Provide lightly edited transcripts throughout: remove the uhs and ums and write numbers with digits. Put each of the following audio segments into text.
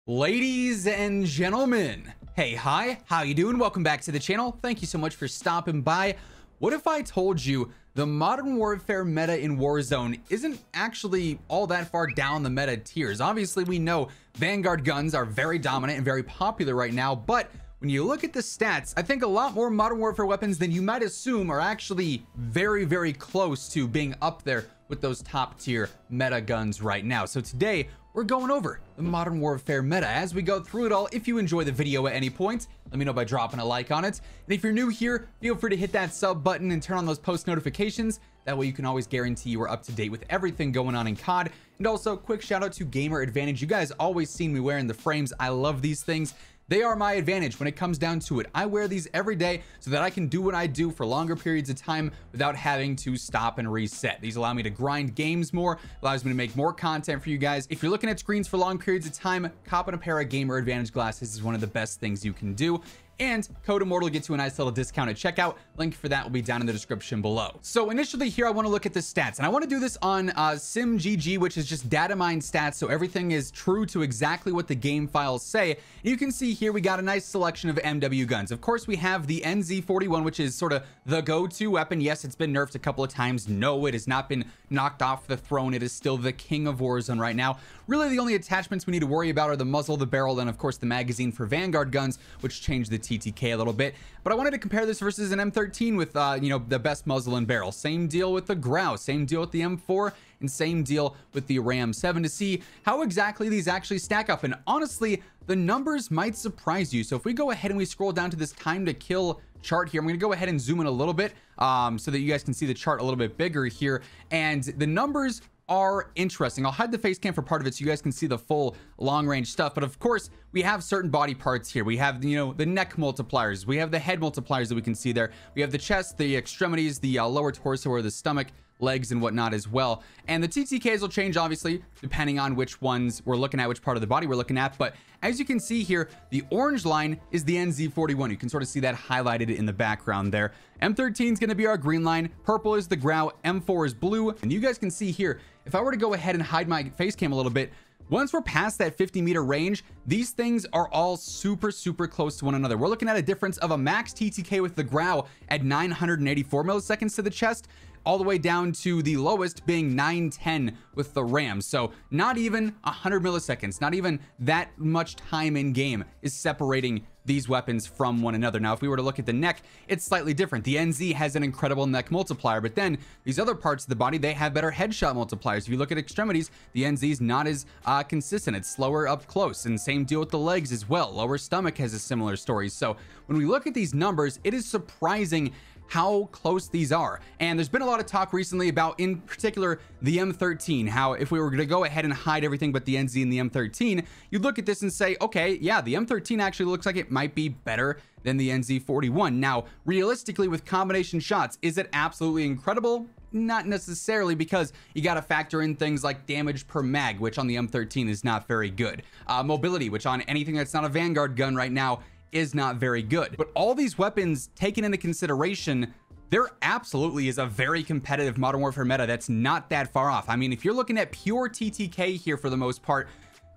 Ladies and gentlemen, hey, hi, how you doing? Welcome back to the channel. Thank you so much for stopping by. What if I told you the Modern Warfare meta in Warzone isn't actually all that far down the meta tiers? Obviously, we know Vanguard guns are very dominant and very popular right now, but when you look at the stats, I think a lot more Modern Warfare weapons than you might assume are actually very, very close to being up there with those top tier meta guns right now. So today, we're going over the Modern Warfare meta. As we go through it all, if you enjoy the video at any point, let me know by dropping a like on it. And if you're new here, feel free to hit that sub button and turn on those post notifications. That way you can always guarantee you are up to date with everything going on in COD. And also, quick shout out to Gamer Advantage. You guys always seen me wearing the frames. I love these things. They are my advantage when it comes down to it. I wear these every day so that I can do what I do for longer periods of time without having to stop and reset. These allow me to grind games more, allows me to make more content for you guys. If you're looking at screens for long periods of time, copping a pair of Gamer Advantage glasses is one of the best things you can do. And Code Immortal gets you a nice little discount at checkout. Link for that will be down in the description below. So initially here, I want to look at the stats, and I want to do this on SimGG, which is just data mine stats. So everything is true to exactly what the game files say. And you can see here, we got a nice selection of MW guns. Of course, we have the NZ41, which is sort of the go-to weapon. Yes, it's been nerfed a couple of times. No, it has not been knocked off the throne. It is still the king of Warzone right now. Really, the only attachments we need to worry about are the muzzle, the barrel, and of course the magazine for Vanguard guns, which changed the TTK a little bit. But I wanted to compare this versus an M13 with, the best muzzle and barrel. Same deal with the Grau, same deal with the M4, and same deal with the Ram 7 to see how exactly these actually stack up. And honestly, the numbers might surprise you. So if we go ahead and we scroll down to this time to kill chart here, I'm going to go ahead and zoom in a little bit so that you guys can see the chart a little bit bigger here. And the numbers are interesting. I'll hide the face cam for part of it so you guys can see the full long range stuff. But of course, we have certain body parts here. We have, the neck multipliers. We have the head multipliers that we can see there. We have the chest, the extremities, the lower torso or the stomach, legs and whatnot as well. And the TTKs will change obviously depending on which ones we're looking at, which part of the body we're looking at. But as you can see here, the orange line is the NZ41. You can sort of see that highlighted in the background there. M13 is going to be our green line, purple is the Grau, M4 is blue. And you guys can see here, if I were to go ahead and hide my face cam a little bit, once we're past that 50-meter range, these things are all super, super close to one another. We're looking at a difference of a max TTK with the Grau at 984 milliseconds to the chest, all the way down to the lowest being 910 with the Ram. So not even 100 milliseconds, not even that much time in game is separating these weapons from one another. Now, if we were to look at the neck, it's slightly different. The NZ has an incredible neck multiplier, but then these other parts of the body, they have better headshot multipliers. If you look at extremities, the NZ is not as consistent. It's slower up close, and same deal with the legs as well. Lower stomach has a similar story. So when we look at these numbers, it is surprising how close these are. And there's been a lot of talk recently about, in particular, the M13, how if we were going to go ahead and hide everything but the NZ and the M13, you'd look at this and say, okay, yeah, the M13 actually looks like it might be better than the NZ41. Now, realistically, with combination shots, is it absolutely incredible? Not necessarily, because you got to factor in things like damage per mag, which on the M13 is not very good. Mobility, which on anything that's not a Vanguard gun right now is not very good. But all these weapons taken into consideration, there absolutely is a very competitive Modern Warfare meta that's not that far off. I mean, if you're looking at pure TTK here for the most part,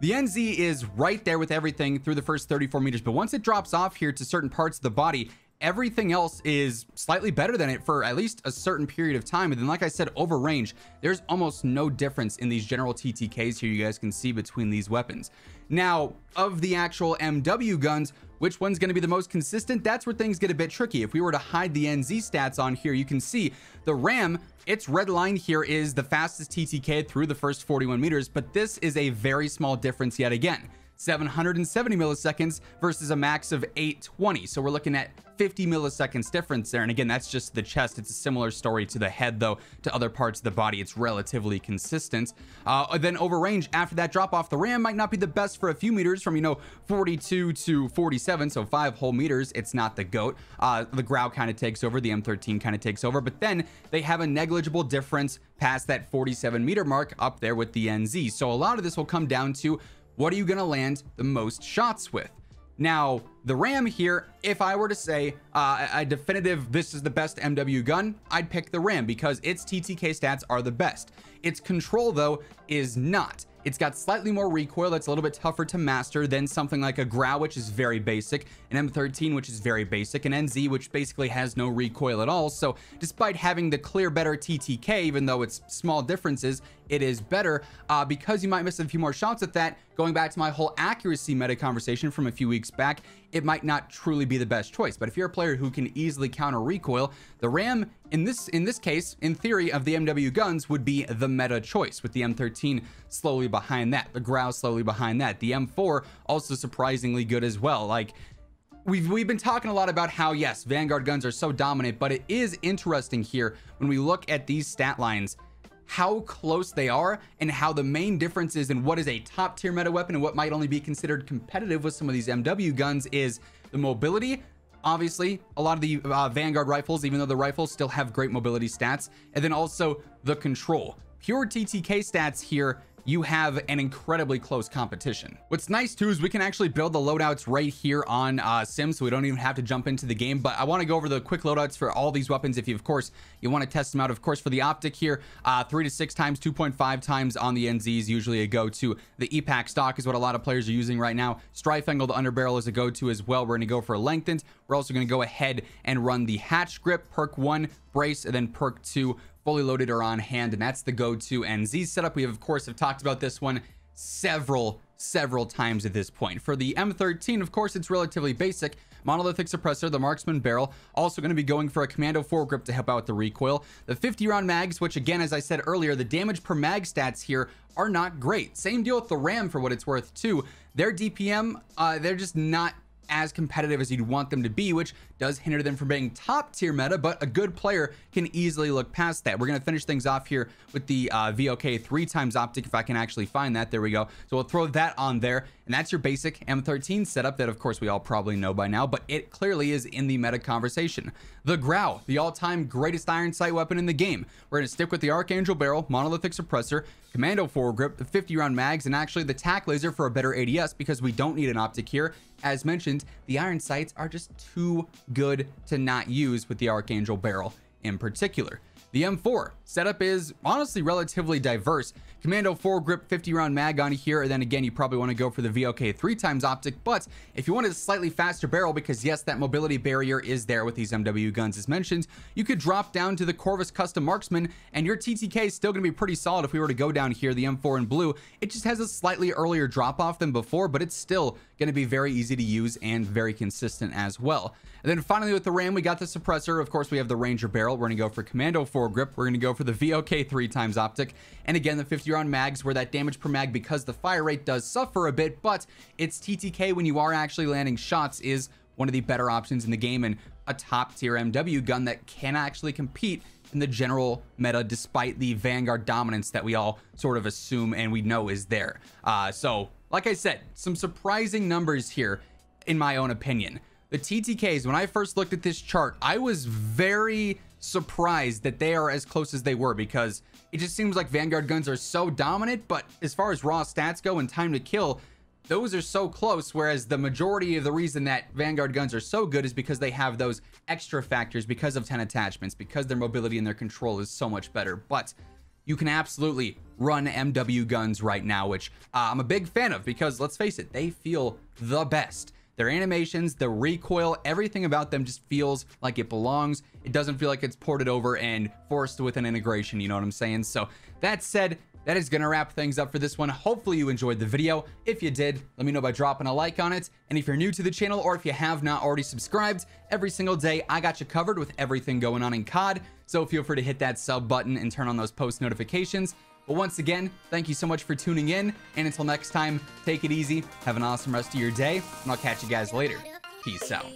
the NZ is right there with everything through the first 34 meters. But once it drops off here to certain parts of the body, everything else is slightly better than it for at least a certain period of time. And then, like I said, over range, there's almost no difference in these general TTKs here you guys can see between these weapons. Now, of the actual MW guns, which one's going to be the most consistent? That's where things get a bit tricky. If we were to hide the NZ stats on here, you can see the Ram, its red line here is the fastest TTK through the first 41 meters, but this is a very small difference yet again. 770 milliseconds versus a max of 820. So we're looking at 50 milliseconds difference there. And again, that's just the chest. It's a similar story to the head, though. To other parts of the body, it's relatively consistent. Then over range, after that drop off, the Ram might not be the best for a few meters from, 42 to 47. So 5 whole meters. It's not the GOAT. The Grau kind of takes over. The M13 kind of takes over. But then they have a negligible difference past that 47 meter mark up there with the NZ. So a lot of this will come down to, what are you going to land the most shots with? Now, the Ram here, if I were to say a definitive, this is the best MW gun, I'd pick the Ram because its TTK stats are the best. Its control, though, is not. It's got slightly more recoil that's a little bit tougher to master than something like a Grau, which is very basic, an M13, which is very basic, an NZ, which basically has no recoil at all. So despite having the clear better TTK, even though it's small differences, it is better because you might miss a few more shots at that. Going back to my whole accuracy meta conversation from a few weeks back, it might not truly be the best choice. But if you're a player who can easily counter recoil, the RAM in this case, in theory, of the MW guns would be the meta choice, with the M13 slowly behind that, the Grau slowly behind that, the M4 also surprisingly good as well. Like, we've been talking a lot about how, yes, Vanguard guns are so dominant, but it is interesting here when we look at these stat lines, how close they are and how the main difference is in what is a top tier meta weapon and what might only be considered competitive with some of these MW guns is the mobility. Obviously, a lot of the Vanguard rifles, even though the rifles still have great mobility stats, and then also the control. Pure TTK stats here, you have an incredibly close competition. What's nice too is we can actually build the loadouts right here on Sim, so we don't even have to jump into the game. But I want to go over the quick loadouts for all these weapons if you, of course, you want to test them out. Of course, for the optic here, 3 to 6 times, 2.5 times on the NZs, usually a go-to. The EPAC stock is what a lot of players are using right now. Strife angle, the underbarrel, is a go-to as well. We're going to go for a lengthened. We're also going to go ahead and run the hatch grip, perk 1, brace, and then perk 2, fully loaded or on hand, and that's the go-to NZ setup. We have, of course, talked about this one several times at this point. For the M13, of course, it's relatively basic. Monolithic suppressor, the marksman barrel, also going to be going for a commando foregrip to help out with the recoil. The 50 round mags, which again, as I said earlier, the damage per mag stats here are not great. Same deal with the RAM for what it's worth too. Their DPM, they're just not as competitive as you'd want them to be, which does hinder them from being top tier meta, but a good player can easily look past that. We're going to finish things off here with the VOK 3 times optic, if I can actually find that. There we go. So we'll throw that on there, and that's your basic M13 setup that, of course, we all probably know by now, but it clearly is in the meta conversation. The Grau, the all-time greatest iron sight weapon in the game. We're going to stick with the Archangel barrel, monolithic suppressor, commando foregrip, the 50 round mags, and actually the tack laser for a better ADS because we don't need an optic here. As mentioned, the iron sights are just too good to not use with the Archangel barrel in particular. The M4 setup is honestly relatively diverse. Commando foregrip, 50 round mag on here, and then again, you probably want to go for the VOK 3 times optic, but if you wanted a slightly faster barrel, because yes, that mobility barrier is there with these MW guns as mentioned, you could drop down to the Corvus Custom Marksman, and your TTK is still going to be pretty solid if we were to go down here, the M4 in blue. It just has a slightly earlier drop off than before, but it's still going to be very easy to use and very consistent as well. And then finally with the RAM, we got the suppressor. Of course, we have the Ranger barrel. We're going to go for commando foregrip. We're going to go for the VOK 3 times optic. And again, the 50 round mags, where that damage per mag, because the fire rate does suffer a bit, but its TTK when you are actually landing shots is one of the better options in the game, and a top tier MW gun that can actually compete in the general meta despite the Vanguard dominance that we all sort of assume and we know is there. So like I said, some surprising numbers here in my own opinion. The TTKs, when I first looked at this chart, I was very surprised that they are as close as they were, because it just seems like Vanguard guns are so dominant, but as far as raw stats go and time to kill, those are so close, whereas the majority of the reason that Vanguard guns are so good is because they have those extra factors, because of 10 attachments, because their mobility and their control is so much better. But you can absolutely run MW guns right now, which I'm a big fan of, because let's face it, they feel the best. Their animations, the recoil, everything about them just feels like it belongs. It doesn't feel like it's ported over and forced with an integration, you know what I'm saying? So that said, that is gonna wrap things up for this one. Hopefully you enjoyed the video. If you did, let me know by dropping a like on it. And if you're new to the channel, or if you have not already subscribed, every single day I got you covered with everything going on in COD. So feel free to hit that sub button and turn on those post notifications. But once again, thank you so much for tuning in, and until next time, take it easy, have an awesome rest of your day, and I'll catch you guys later. Peace out.